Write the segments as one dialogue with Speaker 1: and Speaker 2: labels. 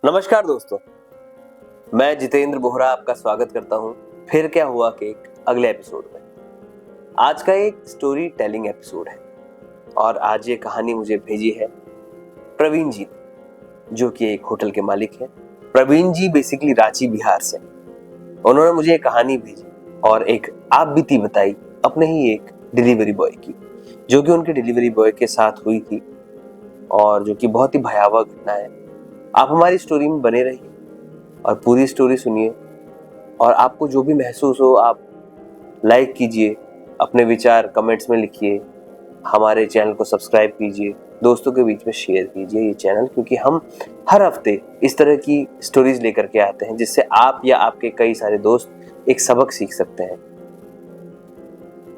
Speaker 1: नमस्कार दोस्तों, मैं जितेंद्र बोहरा आपका स्वागत करता हूं फिर क्या हुआ के एक अगले एपिसोड में। आज का एक स्टोरी टेलिंग एपिसोड है और आज ये कहानी मुझे भेजी है प्रवीण जी ने, जो कि एक होटल के मालिक हैं। प्रवीण जी बेसिकली रांची बिहार से। उन्होंने मुझे एक कहानी भेजी और एक आप बीती बताई अपने ही एक डिलीवरी बॉय की, जो कि उनके डिलीवरी बॉय के साथ हुई थी और जो कि बहुत ही भयावह घटना है। आप हमारी स्टोरी में बने रहिए और पूरी स्टोरी सुनिए और आपको जो भी महसूस हो आप लाइक कीजिए, अपने विचार कमेंट्स में लिखिए, हमारे चैनल को सब्सक्राइब कीजिए, दोस्तों के बीच में शेयर कीजिए ये चैनल, क्योंकि हम हर हफ्ते इस तरह की स्टोरीज लेकर के आते हैं जिससे आप या आपके कई सारे दोस्त एक सबक सीख सकते हैं।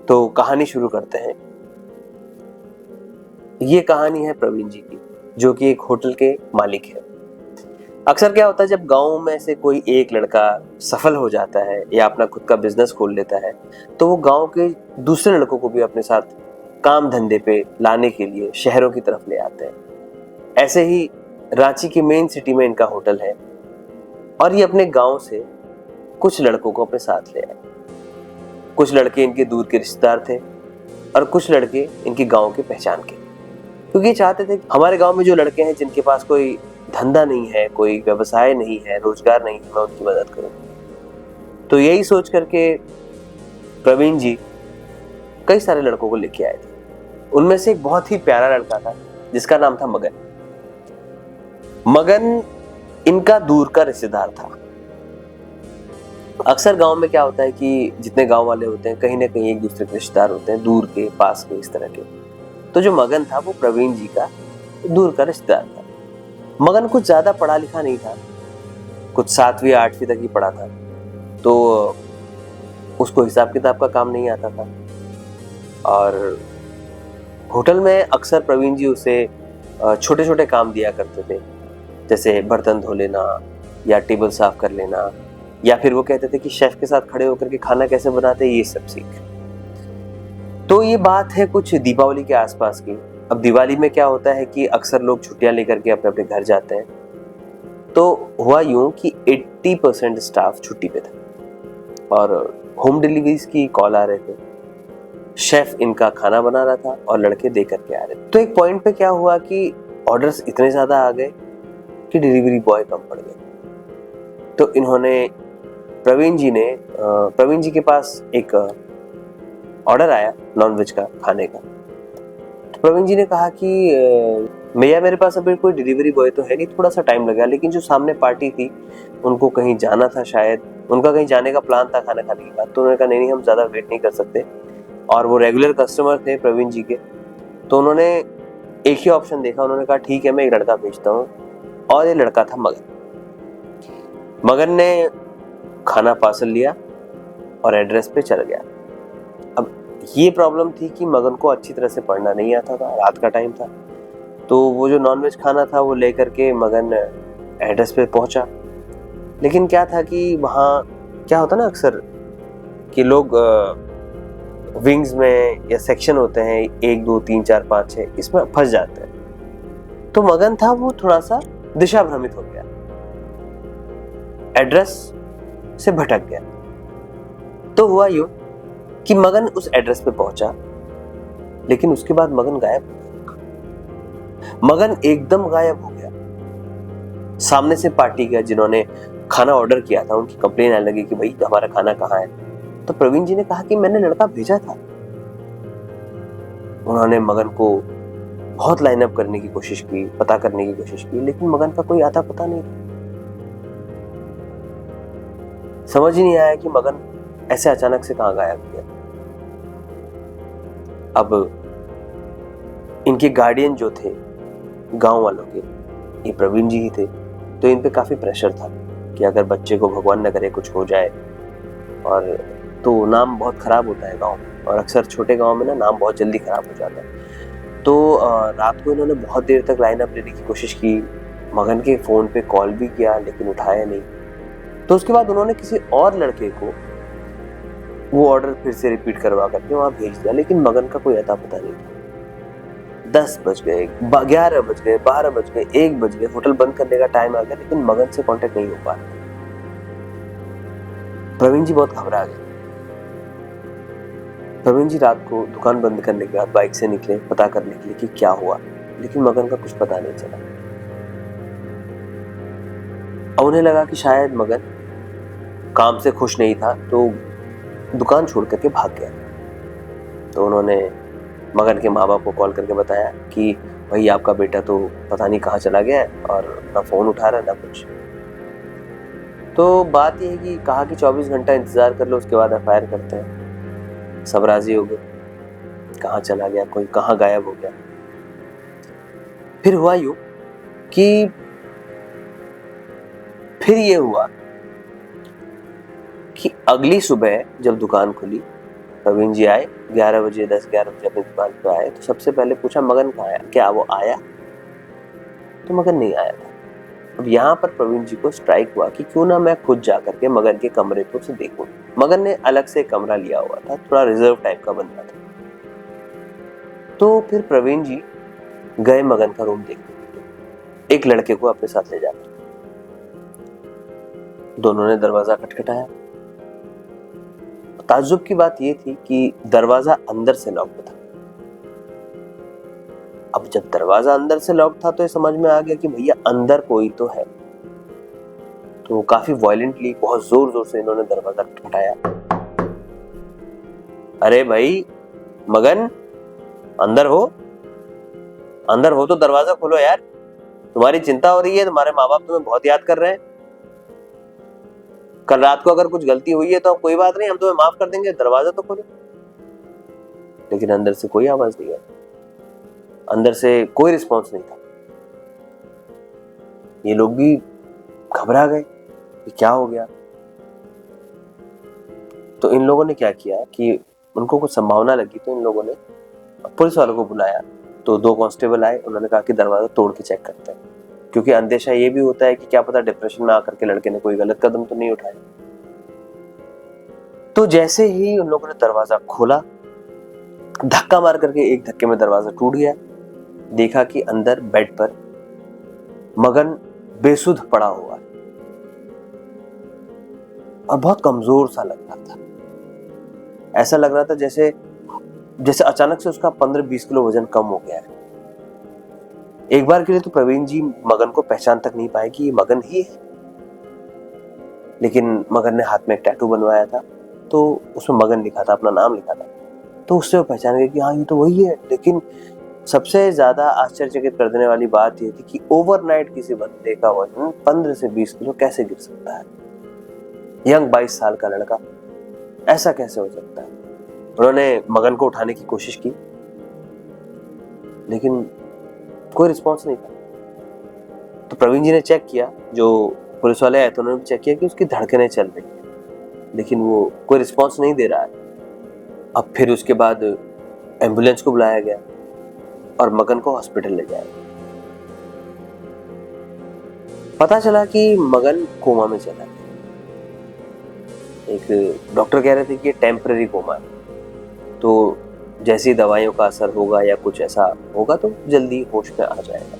Speaker 1: तो कहानी शुरू करते हैं। ये कहानी है प्रवीण जी की, जो कि एक होटल के मालिक है। अक्सर क्या होता है, जब गांव में से कोई एक लड़का सफल हो जाता है या अपना खुद का बिजनेस खोल लेता है, तो वो गांव के दूसरे लड़कों को भी अपने साथ काम धंधे पे लाने के लिए शहरों की तरफ ले आते हैं। ऐसे ही रांची की मेन सिटी में इनका होटल है और ये अपने गांव से कुछ लड़कों को अपने साथ ले आए। कुछ लड़के इनके दूर के रिश्तेदार थे और कुछ लड़के इनके गाँव के पहचान के, क्योंकि ये चाहते थे कि हमारे गाँव में जो लड़के हैं जिनके पास कोई धंधा नहीं है, कोई व्यवसाय नहीं है, रोजगार नहीं है, मैं उनकी मदद करूं। तो यही सोच करके प्रवीण जी कई सारे लड़कों को लेके आए थे। उनमें से एक बहुत ही प्यारा लड़का था जिसका नाम था मगन। मगन इनका दूर का रिश्तेदार था। अक्सर गांव में क्या होता है कि जितने गांव वाले होते हैं कहीं ना कहीं एक दूसरे के रिश्तेदार होते हैं, दूर के, पास के, इस तरह के। तो जो मगन था वो प्रवीण जी का दूर का रिश्तेदार था। मगन कुछ ज्यादा पढ़ा लिखा नहीं था, कुछ 7वीं 8वीं तक ही पढ़ा था, तो उसको हिसाब किताब का काम नहीं आता था। और होटल में अक्सर प्रवीण जी उसे छोटे छोटे काम दिया करते थे, जैसे बर्तन धो लेना या टेबल साफ कर लेना, या फिर वो कहते थे कि शेफ के साथ खड़े होकर के खाना कैसे बनाते ये सब सीख। तो ये बात है कुछ दीपावली के आसपास की। अब दिवाली में क्या होता है कि अक्सर लोग छुट्टियां लेकर के अपने अपने घर जाते हैं। तो हुआ यूं कि 80% स्टाफ छुट्टी पे था और होम डिलीवरीज की कॉल आ रहे थे। शेफ इनका खाना बना रहा था और लड़के दे करके आ रहे थे। तो एक पॉइंट पे क्या हुआ कि ऑर्डर्स इतने ज्यादा आ गए कि डिलीवरी बॉय कम पड़ गए। तो इन्होंने प्रवीण जी के पास एक ऑर्डर आया नॉनवेज का खाने का। प्रवीण जी ने कहा कि भैया मेरे पास अभी कोई डिलीवरी बॉय तो है नहीं, थोड़ा सा टाइम लगेगा, लेकिन जो सामने पार्टी थी उनको कहीं जाना था, शायद उनका कहीं जाने का प्लान था खाना खाने के बाद। तो उन्होंने कहा नहीं हम ज़्यादा वेट नहीं कर सकते, और वो रेगुलर कस्टमर थे प्रवीण जी के। तो उन्होंने एक ही ऑप्शन देखा, उन्होंने कहा ठीक है मैं एक लड़का भेजता हूँ, और ये लड़का था मगन। मगन ने खाना पार्सल लिया और एड्रेस पे चल गया। अब ये प्रॉब्लम थी कि मगन को अच्छी तरह से पढ़ना नहीं आता था, रात का टाइम था, तो वो जो नॉनवेज खाना था वो लेकर के मगन एड्रेस पे पहुंचा। लेकिन क्या था कि वहाँ क्या होता ना अक्सर कि लोग विंग्स में या सेक्शन होते हैं 1 2 3 4 5 6, इसमें फंस जाते हैं। तो मगन था वो थोड़ा सा दिशा भ्रमित हो गया, एड्रेस से भटक गया। तो हुआ यूं कि मगन उस एड्रेस पे पहुंचा, लेकिन उसके बाद मगन गायब हो गया। मगन एकदम गायब हो गया। सामने से पार्टी का जिन्होंने खाना ऑर्डर किया था उनकी कंप्लेन आने लगी कि भाई हमारा खाना कहाँ है। तो प्रवीण जी ने कहा कि मैंने लड़का भेजा था। उन्होंने मगन को बहुत लाइनअप करने की कोशिश की, पता करने की कोशिश की, लेकिन मगन का कोई आता पता नहीं। समझ ही नहीं आया कि मगन ऐसे अचानक से कहां गायब हो गया। अब इनके गार्डियन जो थे गांव वालों के, ये प्रवीण जी ही थे। तो इन पे काफी प्रेशर था कि अगर बच्चे को भगवान न करे कुछ हो जाए, और तो नाम बहुत खराब होता है गांव में, और अक्सर छोटे गांव में ना नाम बहुत जल्दी खराब हो जाता है। तो रात को इन्होंने बहुत देर तक लाइन अप लेने की कोशिश की, मगन के फोन पे कॉल भी किया लेकिन उठाया नहीं। तो उसके बाद उन्होंने किसी और लड़के को वो ऑर्डर फिर से रिपीट करवा करके वहां भेज दिया, लेकिन मगन का कोई अता पता नहीं था। 10 बज गए, 11 बज गए, 12 बज गए, 1 बज गए, होटल बंद करने का टाइम आ गया, लेकिन मगन से कांटेक्ट नहीं हो पा रहा। प्रवीण जी बहुत घबरा गए। प्रवीण जी रात को दुकान बंद करने के बाद बाइक से निकले पता करने के लिए कि क्या हुआ, लेकिन मगन का कुछ पता नहीं चला। उन्हें लगा कि शायद मगन काम से खुश नहीं था तो दुकान छोड़ करके भाग गया। तो उन्होंने मगन के माँ बाप को कॉल करके बताया कि भाई आपका बेटा तो पता नहीं कहाँ चला गया है और ना फोन उठा रहा ना कुछ। तो बात यह है कि कहा कि 24 घंटा इंतजार कर लो, उसके बाद एफआईआर करते हैं। सब राजी हो गए, कहाँ चला गया, कोई कहाँ गायब हो गया। फिर हुआ यूं कि फिर ये हुआ कि अगली सुबह जब दुकान खुली, प्रवीण जी आए 11 बजे, 10-11 बजे अपनी दुकान पे आए। तो सबसे पहले पूछा मगन कहाँ आया, क्या वो आया? तो मगन नहीं आया था। अब यहाँ पर प्रवीण जी को स्ट्राइक हुआ कि क्यों ना मैं खुद जा करके मगन के कमरे को उसे देखूं। मगन ने अलग से कमरा लिया हुआ था, थोड़ा रिजर्व टाइप का बन रहा था। तो फिर प्रवीण जी गए मगन का रूम देखने के लिए, एक लड़के को अपने साथ ले जाकर। दोनों ने दरवाजा खटखटाया। ताज्जुब की बात यह थी कि दरवाजा अंदर से लॉक था। अब जब दरवाजा अंदर से लॉक था तो ये समझ में आ गया कि भैया अंदर कोई तो है। तो काफी वायलेंटली, बहुत जोर जोर से इन्होंने दरवाजा खटखटाया। अरे भाई मगन, अंदर हो? अंदर हो तो दरवाजा खोलो यार, तुम्हारी चिंता हो रही है, तुम्हारे माँ बाप तुम्हें बहुत याद कर रहे हैं। कल रात को अगर कुछ गलती हुई है तो कोई बात नहीं, हम तुम्हें माफ कर देंगे, दरवाजा तो खोलो। लेकिन अंदर से कोई आवाज नहीं आई, अंदर से कोई रिस्पॉन्स नहीं था। ये लोग भी घबरा गए कि क्या हो गया। तो इन लोगों ने क्या किया कि उनको कुछ संभावना लगी तो इन लोगों ने पुलिस वालों को बुलाया। तो 2 कांस्टेबल आए, उन्होंने कहा कि दरवाजा तोड़ के चेक करते हैं, क्योंकि अंदेशा ये भी होता है कि क्या पता डिप्रेशन में आकर के लड़के ने कोई गलत कदम तो नहीं उठाया। तो जैसे ही उन लोगों ने दरवाजा खोला, धक्का मार करके एक धक्के में दरवाजा टूट गया। देखा कि अंदर बेड पर मगन बेसुध पड़ा हुआ और बहुत कमजोर सा लग रहा था। ऐसा लग रहा था जैसे अचानक से उसका 15-20 किलो वजन कम हो गया है। एक बार के लिए तो प्रवीण जी मगन को पहचान तक नहीं पाए कि ये मगन ही है। लेकिन मगन ने हाथ में एक टैटू बनवाया था, तो उसमें मगन लिखा था, अपना नाम लिखा था। तो उससे वो पहचान गए कि हाँ ये तो वही है। लेकिन सबसे ज्यादा आश्चर्यचकित कर देने वाली बात ये थी कि ओवरनाइट किसी बंदे का वजन 15 से 20 किलो कैसे गिर सकता है। यंग 22 साल का लड़का, ऐसा कैसे हो सकता है। उन्होंने मगन को उठाने की कोशिश की, लेकिन कोई रिस्पॉन्स नहीं था। तो प्रवीण जी ने चेक किया, जो पुलिस वाले आए थे उन्होंने भी चेक किया कि उसकी धड़कनें चल रही हैं, लेकिन वो कोई रिस्पॉन्स नहीं दे रहा है। अब फिर उसके बाद एम्बुलेंस को बुलाया गया और मगन को हॉस्पिटल ले जाया। पता चला कि मगन कोमा में चला गया। एक डॉक्टर कह रहे थे कि ये टेम्पररी कोमा है, तो जैसी दवाइयों का असर होगा या कुछ ऐसा होगा तो जल्दी होश में आ जाएगा।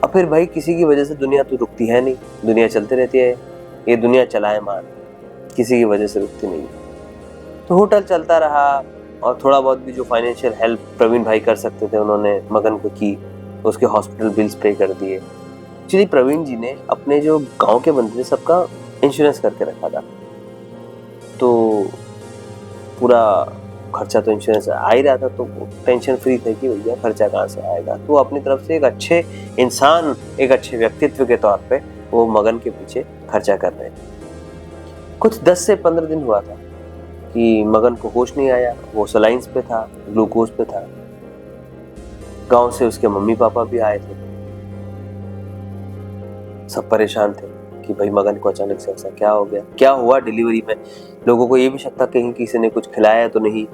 Speaker 1: अब फिर भाई किसी की वजह से दुनिया तो रुकती है नहीं, दुनिया चलती रहती है। ये दुनिया चलाए मान, किसी की वजह से रुकती नहीं। तो होटल चलता रहा और थोड़ा बहुत भी जो फाइनेंशियल हेल्प प्रवीण भाई कर सकते थे उन्होंने मगन को की, उसके हॉस्पिटल बिल्स पे कर दिए। एक्चुअली प्रवीण जी ने अपने जो गांव के बंदे थे सबका इंश्योरेंस करके रखा था, तो पूरा खर्चा तो इंश्योरेंस आ ही रहा था, तो टेंशन फ्री थे कि भैया खर्चा कहाँ से आएगा। तो अपनी तरफ से एक अच्छे इंसान, एक अच्छे व्यक्तित्व के तौर पे वो मगन के पीछे खर्चा कर रहे थे। कुछ 10 से 15 दिन हुआ था कि मगन को होश नहीं आया। वो सलाइंस पे था, ग्लूकोज पे था। गांव से उसके मम्मी पापा भी आए थे, सब परेशान थे कि भाई मगन को अचानक से ऐसा क्या हो गया, क्या हुआ डिलीवरी में। लोगों को ये भी शक था कहीं किसी ने कुछ खिलाया तो नहीं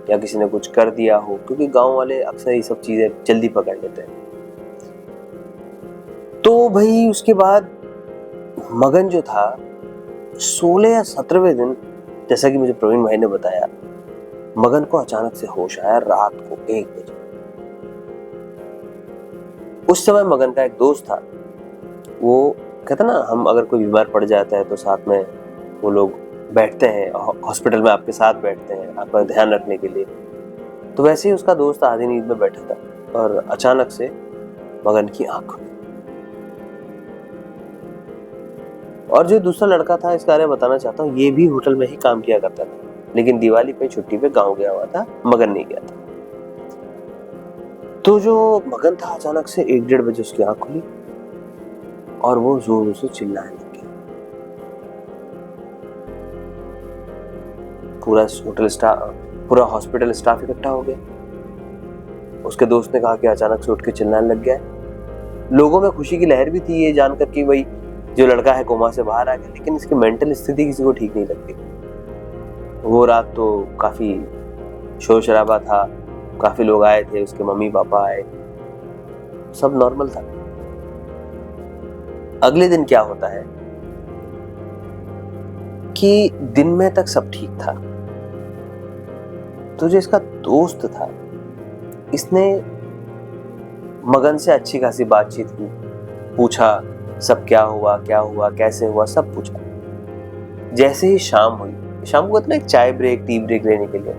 Speaker 1: या किसी ने कुछ कर दिया हो, क्योंकि गांव वाले अक्सर ये सब चीजें जल्दी पकड़ लेते हैं। तो भाई उसके बाद मगन जो था 16 या 17वें दिन, जैसा कि मुझे प्रवीण भाई ने बताया, मगन को अचानक से होश आया रात को 1 बजे। उस समय मगन का एक दोस्त था, वो कहते ना, हम अगर कोई बीमार पड़ जाता है तो साथ में वो लोग बैठते हैं, हॉस्पिटल में आपके साथ बैठते हैं आपका ध्यान रखने के लिए। तो वैसे ही उसका दोस्त आधी नींद में बैठा था और अचानक से मगन की आंख खुली। और जो दूसरा लड़का था, इस बारे में बताना चाहता हूँ, ये भी होटल में ही काम किया करता था, लेकिन दिवाली पे छुट्टी पे गांव गया हुआ था, मगन नहीं गया था। तो जो मगन था, अचानक से 1-1:30 बजे उसकी आंख खुली और वो जोर से चिल्लाने लग गया। पूरा हॉस्पिटल स्टाफ इकट्ठा हो गया। उसके दोस्त ने कहा कि अचानक से उठ के चिल्लाने लग गया है। लोगों में खुशी की लहर भी थी, ये जानकर कि भाई जो लड़का है कोमा से बाहर आ गया, लेकिन इसकी मेंटल स्थिति किसी को ठीक नहीं लगती। वो रात तो काफी शोर शराबा था, काफी लोग आए थे, उसके मम्मी पापा आए, सब नॉर्मल था। अगले दिन क्या होता है कि दिन में तक सब ठीक था, तो जो इसका दोस्त था, इसने मगन से अच्छी खासी बातचीत की, पूछा सब क्या हुआ कैसे हुआ, सब पूछा। जैसे ही शाम हुई, शाम को इतना एक चाय ब्रेक टी ब्रेक लेने के लिए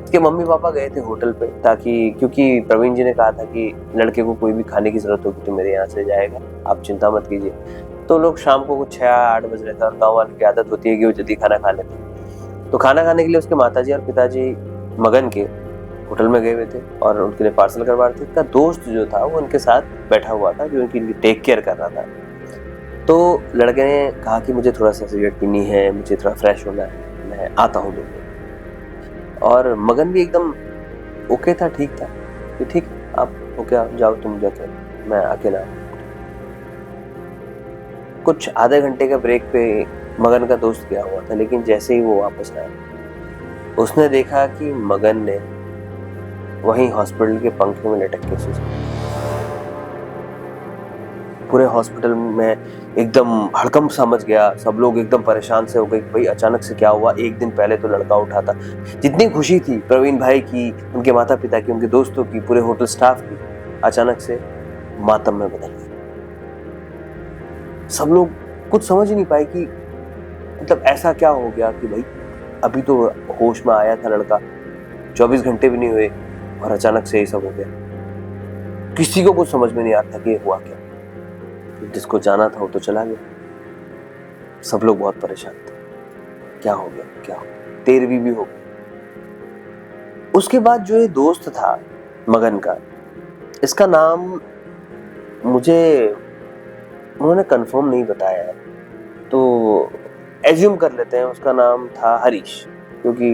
Speaker 1: इसके मम्मी पापा गए थे होटल पे, ताकि क्योंकि प्रवीण जी ने कहा था कि लड़के को कोई भी खाने की जरूरत होगी तो मेरे यहाँ से जाएगा, आप चिंता मत कीजिए। तो लोग शाम को कुछ 6-8 बज रहे थे और गाँव वालों की आदत होती है कि वो जल्दी खाना खा लेते हैं। तो खाना खाने के लिए उसके माताजी और पिताजी मगन के होटल में गए हुए थे और उनके लिए पार्सल करवा रहे थे। उसका दोस्त जो था वो उनके साथ बैठा हुआ था, जो उनकी टेक केयर कर रहा था। तो लड़के ने कहा कि मुझे थोड़ा सा सिगरेट पीनी है, मुझे थोड़ा फ्रेश होना है, मैं आता हूँ 2 मिनट। और मगन भी एकदम ओके था, ठीक था कि ठीक आप ओके, आप जाओ, तुम जाके, मैं अकेला हूँ। कुछ आधे घंटे का ब्रेक पे मगन का दोस्त गया हुआ था, लेकिन जैसे ही वो वापस आया, उसने देखा कि मगन ने वहीं हॉस्पिटल के पंखे में लटक के सुसाइड। पूरे हॉस्पिटल में एकदम हड़कंप सा मच गया, सब लोग एकदम परेशान से हो गए, भाई अचानक से क्या हुआ। एक दिन पहले तो लड़का उठा था, जितनी खुशी थी प्रवीण भाई की, उनके माता पिता की, उनके दोस्तों की, पूरे होटल स्टाफ की, अचानक से मातम में बदल गई। सब लोग कुछ समझ ही नहीं पाए कि मतलब ऐसा क्या हो गया कि भाई अभी तो होश में आया था लड़का, 24 घंटे भी नहीं हुए और अचानक से ये सब हो गया। किसी को कुछ समझ में नहीं आता कि ये हुआ क्या। जिसको जाना था वो तो चला गया। सब लोग बहुत परेशान थे, क्या हो गया क्या हो गया। 13वीं भी हो गई। उसके बाद जो ये दोस्त था मगन का, इसका नाम मुझे उन्होंने कंफर्म नहीं बताया है, तो एज्यूम कर लेते हैं उसका नाम था हरीश, क्योंकि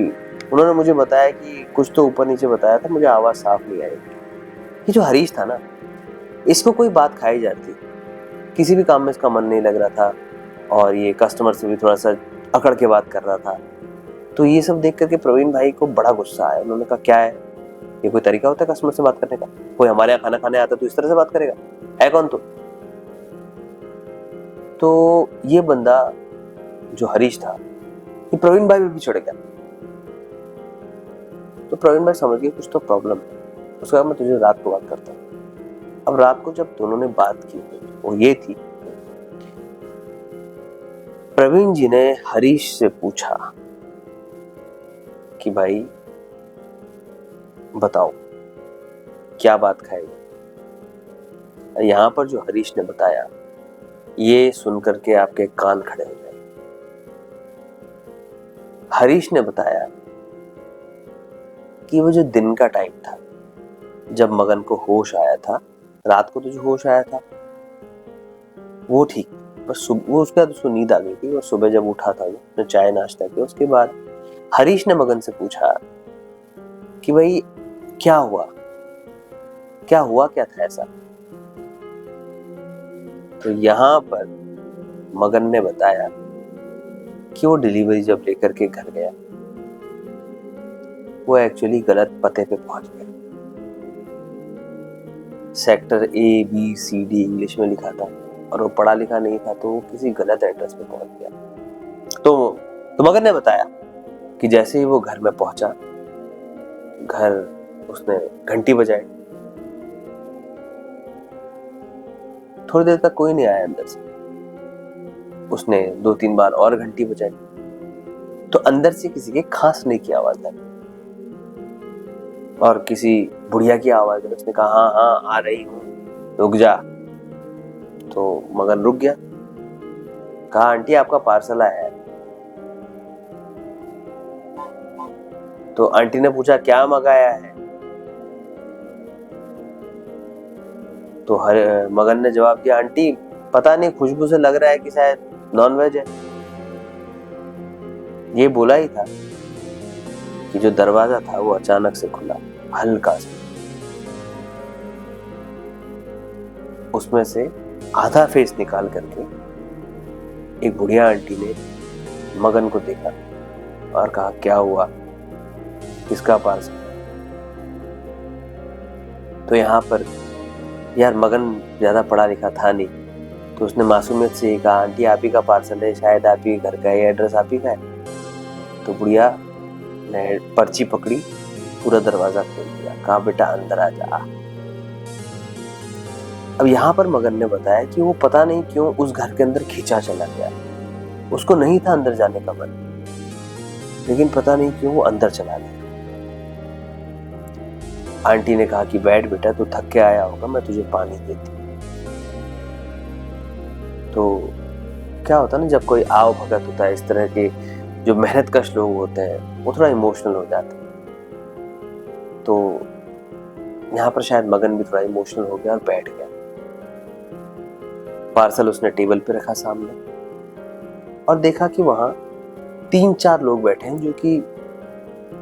Speaker 1: उन्होंने मुझे बताया कि कुछ तो ऊपर नीचे बताया था, मुझे आवाज साफ नहीं आई। ये जो हरीश था ना, इसको कोई बात खाई जाती, किसी भी काम में इसका मन नहीं लग रहा था और ये कस्टमर से भी थोड़ा सा अकड़ के बात कर रहा था। तो ये सब देख करके प्रवीण भाई को बड़ा गुस्सा आया। उन्होंने कहा क्या है, ये कोई तरीका होता है कस्टमर से बात करने का? कोई हमारे यहाँ खाना खाने आता तो इस तरह से बात करेगा? है कौन तू? तो ये बंदा जो हरीश था, ये प्रवीण भाई भी चिढ़ गया। तो प्रवीण भाई समझ गए कुछ तो प्रॉब्लम है। उसके बाद मैं तुझे रात को बात करता हूँ। अब रात को जब दोनों ने बात की वो ये थी, प्रवीण जी ने हरीश से पूछा कि भाई बताओ क्या बात खाएगा। यहां पर जो हरीश ने बताया, ये सुनकर के आपके कान खड़े हो जाए। हरीश ने बताया कि वो जो दिन का टाइम था, जब मगन को होश आया था, रात को तो जो होश आया था वो ठीक, बस वो उसके बाद उसको नींद आ गई थी। और सुबह जब उठा था, उसने चाय नाश्ता किया, उसके बाद हरीश ने मगन से पूछा कि भाई क्या हुआ क्या था ऐसा। तो यहां पर मगन ने बताया कि वो डिलीवरी जब लेकर के घर गया, वो एक्चुअली गलत पते पे पहुंच गया। सेक्टर ABCD इंग्लिश में लिखा था और वो पढ़ा लिखा नहीं था, तो वो किसी गलत एड्रेस पे पहुंच गया। तो मगन ने बताया कि जैसे ही वो घर में पहुंचा, घर उसने घंटी बजाई, थोड़ी देर तक कोई नहीं आया अंदर से। उसने 2-3 बार और घंटी बजाई तो अंदर से किसी के खांसने की आवाज आई और किसी बुढ़िया की आवाज है। उसने कहा हाँ हाँ आ रही हूँ, रुक जा। तो मगन रुक गया। कहा आंटी आपका पार्सल आया है। तो आंटी ने पूछा क्या मंगाया है। तो मगन ने जवाब दिया आंटी पता नहीं, खुशबू से लग रहा है कि शायद नॉनवेज है। ये बोला ही था कि जो दरवाजा था वो अचानक से खुला, हल्का सा। उसमें से आधा फेस निकाल करके एक बुढ़िया आंटी ने मगन को देखा और कहा क्या हुआ, किसका पार्सल। तो यहाँ पर यार मगन ज्यादा पढ़ा लिखा था नहीं, तो उसने मासूमियत से कहा आंटी आप ही का पार्सल है, शायद आप ही घर का है, एड्रेस आप ही का है। तो बुढ़िया ने पर्ची पकड़ी, पूरा दरवाजा खोल दिया, कहा बेटा अंदर आ जा। अब यहाँ पर मगन ने बताया कि वो पता नहीं क्यों उस घर के अंदर खींचा चला गया। उसको नहीं था अंदर जाने का मन, लेकिन पता नहीं क्यों वो अंदर चला गया। आंटी ने कहा कि बैठ बेटा, तू थक के आया होगा, मैं तुझे पानी देती। तो क्या होता है ना, जब कोई आव भगत होता है, इस तरह के जो मेहनत कश लोग होते हैं वो थोड़ा इमोशनल हो जाते हैं। तो यहाँ पर शायद मगन भी थोड़ा इमोशनल हो गया और बैठ गया। पार्सल उसने टेबल पे रखा सामने और देखा कि वहां 3-4 लोग बैठे हैं जो कि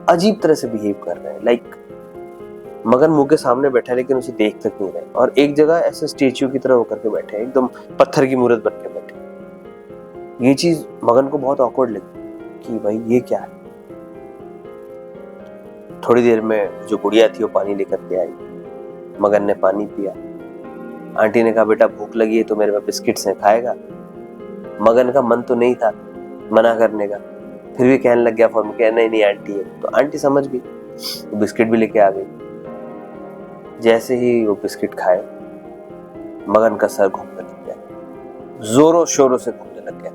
Speaker 1: अजीब तरह से बिहेव कर रहे हैं। लाइक मगन मुंह के सामने बैठा है लेकिन उसे देख तक नहीं रहे, और एक जगह ऐसे स्टेच्यू की तरह होकर के बैठे हैं, एकदम पत्थर की मूर्त बन के बैठे। ये चीज मगन को बहुत ऑकवर्ड लगी कि भाई ये क्या है। थोड़ी देर में जो गुड़िया थी वो पानी लेकर के आई। मगन ने पानी पिया। आंटी ने कहा बेटा भूख लगी है तो मेरे पास बिस्किट्स हैं, खाएगा। मगन का मन तो नहीं था मना करने का, फिर भी कहने लग गया फॉर्म के नहीं नहीं आंटी है। तो आंटी समझ गई, तो बिस्किट भी लेके आ गई। जैसे ही वो बिस्किट खाए मगन का सर घूमने लग गया, जोरों शोरों से घूमने लग गया।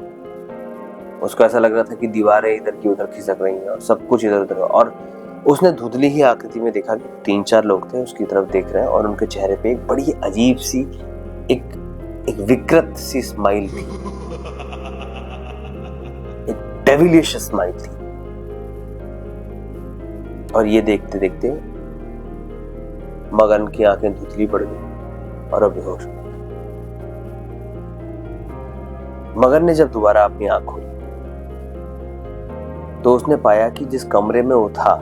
Speaker 1: उसको ऐसा लग रहा था कि दीवारें इधर की उधर खिसक रही हैं और सब कुछ इधर उधर। और उसने धुंधली ही आकृति में देखा कि 3-4 लोग थे उसकी तरफ देख रहे हैं और उनके चेहरे पे एक बड़ी अजीब सी एक विकृत सी स्माइल थी, एक डेविलियस स्माइल थी। और ये देखते देखते मगन की आंखें धुंधली पड़ गई और अब बेहोश हो गया। मगन ने जब दोबारा अपनी आंख खोली तो उसने पाया कि जिस कमरे में वो था,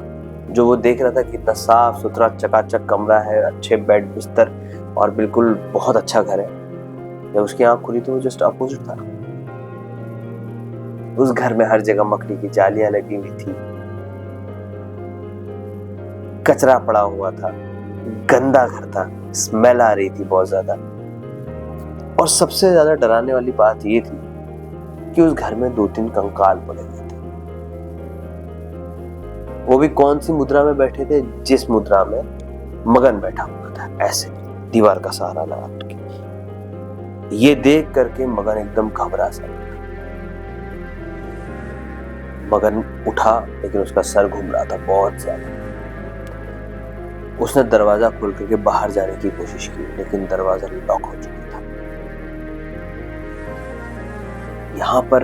Speaker 1: जो वो देख रहा था कि इतना साफ सुथरा चकाचक कमरा है, अच्छे बेड बिस्तर और बिल्कुल बहुत अच्छा घर है, जब उसकी आंख खुली तो वो जस्ट अपोजिट था। उस घर में हर जगह मकड़ी की जालियां लगी हुई थी, कचरा पड़ा हुआ था, गंदा घर था, स्मेल आ रही थी बहुत ज्यादा। और सबसे ज्यादा डराने वाली बात ये थी कि उस घर में 2-3 कंकाल पड़े हुए थे। वो भी कौन सी मुद्रा में बैठे थे, जिस मुद्रा में मगन बैठा हुआ था, ऐसे दीवार का सहारा लगा के। ये देख करके मगन एकदम घबरा सा। मगन उठा लेकिन उसका सर घूम रहा था बहुत ज्यादा। उसने दरवाजा खोल करके बाहर जाने की कोशिश की लेकिन दरवाजा लॉक हो चुका था। यहाँ पर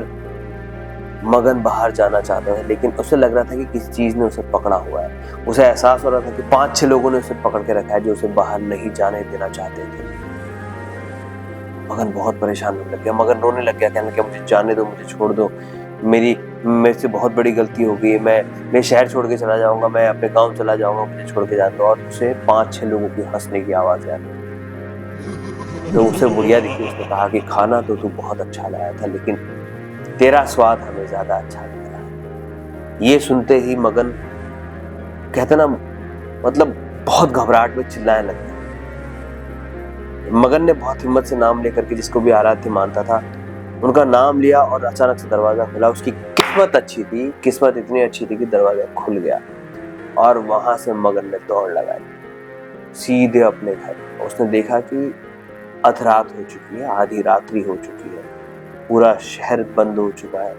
Speaker 1: मगन बाहर जाना चाहता था लेकिन उसे लग रहा था कि किसी चीज ने उसे पकड़ा हुआ है। उसे एहसास हो रहा था कि 5-6 लोगों ने उसे पकड़ के रखा है जो उसे बाहर नहीं जाने देना चाहते थे। मगन बहुत परेशान होने लग गया। मगन रोने लग गया, कहने लगा मुझे जाने दो, मुझे छोड़ दो, मेरे से बहुत बड़ी गलती हो गई, मैं शहर छोड़ के चला जाऊंगा, मैं अपने गांव चला जाऊंगा, मुझे छोड़ के जाने दो। और उसे 5-6 लोगों की हंसने की आवाज आई। तो उसे बुढ़िया दिखी, उसने कहा कि खाना तो तू बहुत अच्छा लाया था लेकिन तेरा स्वाद हमें ज्यादा अच्छा लग रहा है। ये सुनते ही मगन कहते ना, मतलब बहुत घबराहट में चिल्लाने लग गया। मगन ने बहुत हिम्मत से नाम लेकर के, जिसको भी आराध्य मानता था, उनका नाम लिया और अचानक से दरवाजा खुला। उसकी किस्मत अच्छी थी, किस्मत इतनी अच्छी थी कि दरवाजा खुल गया और वहां से मगन ने दौड़ लगाई सीधे अपने घर। उसने देखा कि अधरात हो चुकी है, आधी रात्रि हो चुकी है, पूरा शहर बंद हो चुका है,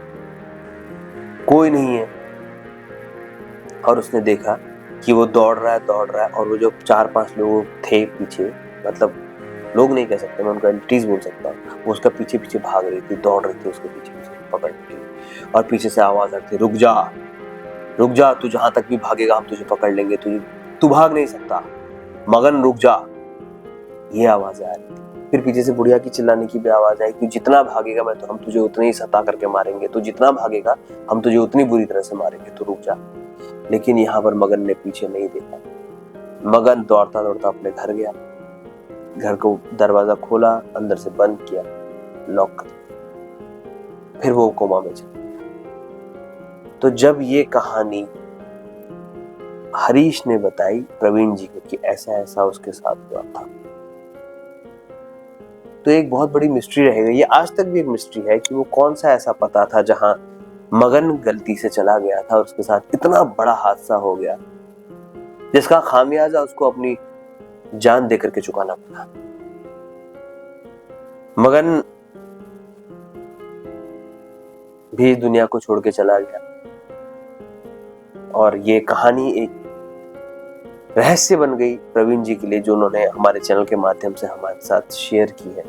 Speaker 1: कोई नहीं है। और उसने देखा कि वो दौड़ रहा है और वो जो 4-5 लोग थे पीछे, मतलब लोग नहीं कह सकते, मैं उनका एंटिटीज बोल सकता हूँ, वो उसका पीछे पीछे भाग रही थी, दौड़ रही थी उसके पीछे पीछे पकड़ के। और पीछे से आवाज आती, रुक जा, तू जहां तक भी भागेगा हम तुझे पकड़ लेंगे, तू भाग नहीं सकता, मगन रुक जा। ये आवाज आ रही थी। फिर पीछे से बुढ़िया की चिल्लाने की भी आवाज आई कि जितना भागेगा हम तुझे उतना ही सता करके मारेंगे, तू जितना भागेगा हम तुझे उतनी बुरी तरह से मारेंगे, तू रुक जा। लेकिन यहाँ पर मगन ने पीछे नहीं देखा। मगन दौड़ता दौड़ता अपने घर गया, घर को दरवाजा खोला, अंदर से बंद किया, लॉक कर दिया। फिर वो कोमा में चला। तो जब ये कहानी हरीश ने बताई प्रवीण जी को कि ऐसा ऐसा उसके साथ हुआ था, तो एक बहुत बड़ी मिस्ट्री रहेगा। ये आज तक भी एक मिस्ट्री है कि वो कौन सा ऐसा पता था जहां मगन गलती से चला गया था और उसके साथ इतना बड़ा हादसा हो गया जिसका खामियाजा उसको अपनी जान देकर के चुकाना पड़ा। मगन भी इस दुनिया को छोड़ के चला गया और ये कहानी एक रहस्य बन गई प्रवीण जी के लिए, जो उन्होंने हमारे चैनल के माध्यम से हमारे साथ शेयर की है।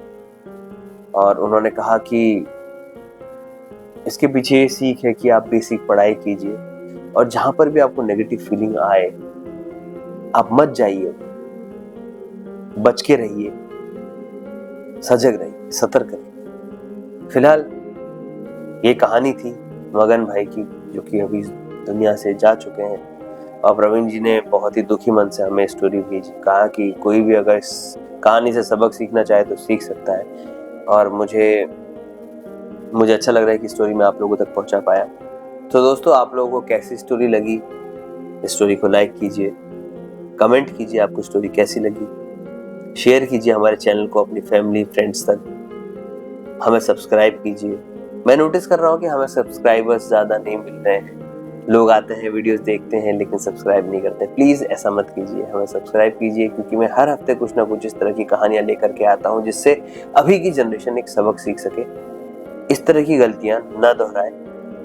Speaker 1: और उन्होंने कहा कि इसके पीछे ये सीख है कि आप बेसिक पढ़ाई कीजिए और जहां पर भी आपको नेगेटिव फीलिंग आए आप मत जाइए, बच के रहिए, सजग रहिए, सतर्क रहिए। फिलहाल ये कहानी थी मगन भाई की, जो कि अभी दुनिया से जा चुके हैं। और प्रवीण जी ने बहुत ही दुखी मन से हमें स्टोरी भेजी, कहा कि कोई भी अगर इस कहानी से सबक सीखना चाहे तो सीख सकता है। और मुझे अच्छा लग रहा है कि स्टोरी मैं आप लोगों तक पहुंचा पाया। तो दोस्तों, आप लोगों को कैसी स्टोरी लगी, स्टोरी को लाइक कीजिए, कमेंट कीजिए आपको स्टोरी कैसी लगी, शेयर कीजिए हमारे चैनल को अपनी फैमिली फ्रेंड्स तक, हमें सब्सक्राइब कीजिए। मैं नोटिस कर रहा हूँ कि हमें सब्सक्राइबर्स ज़्यादा नहीं मिल रहे हैं, लोग आते हैं वीडियोस देखते हैं लेकिन सब्सक्राइब नहीं करते। प्लीज़ ऐसा मत कीजिए, हमें सब्सक्राइब कीजिए, क्योंकि मैं हर हफ्ते कुछ ना कुछ इस तरह की कहानियाँ लेकर के आता हूँ जिससे अभी की जनरेशन एक सबक सीख सके, इस तरह की गलतियाँ न दोहराए।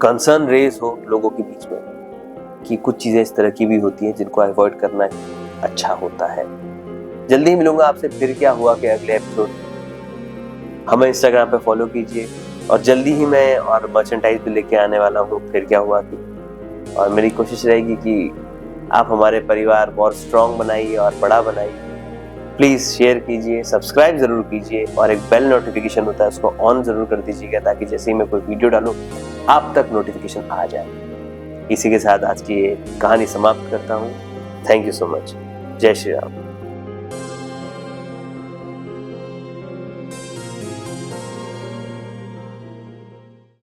Speaker 1: कंसर्न रेज हो लोगों के बीच में कि कुछ चीज़ें इस तरह की भी होती हैं जिनको अवॉइड करना अच्छा होता है। जल्दी ही मिलूंगा आपसे फिर क्या हुआ के अगले एपिसोड। हमें इंस्टाग्राम पे फॉलो कीजिए और जल्दी ही मैं और मर्चेंटाइज भी लेके आने वाला हूँ फिर क्या हुआ की। और मेरी कोशिश रहेगी कि आप हमारे परिवार को और स्ट्रॉन्ग बनाइए और बड़ा बनाइए। प्लीज़ शेयर कीजिए, सब्सक्राइब जरूर कीजिए और एक बेल नोटिफिकेशन होता है उसको ऑन जरूर कर दीजिएगा, ताकि जैसे ही मैं कोई वीडियो डालूं आप तक नोटिफिकेशन आ जाए। इसी के साथ आज की ये कहानी समाप्त करता हूँ। Thank you so much. जय श्री राम।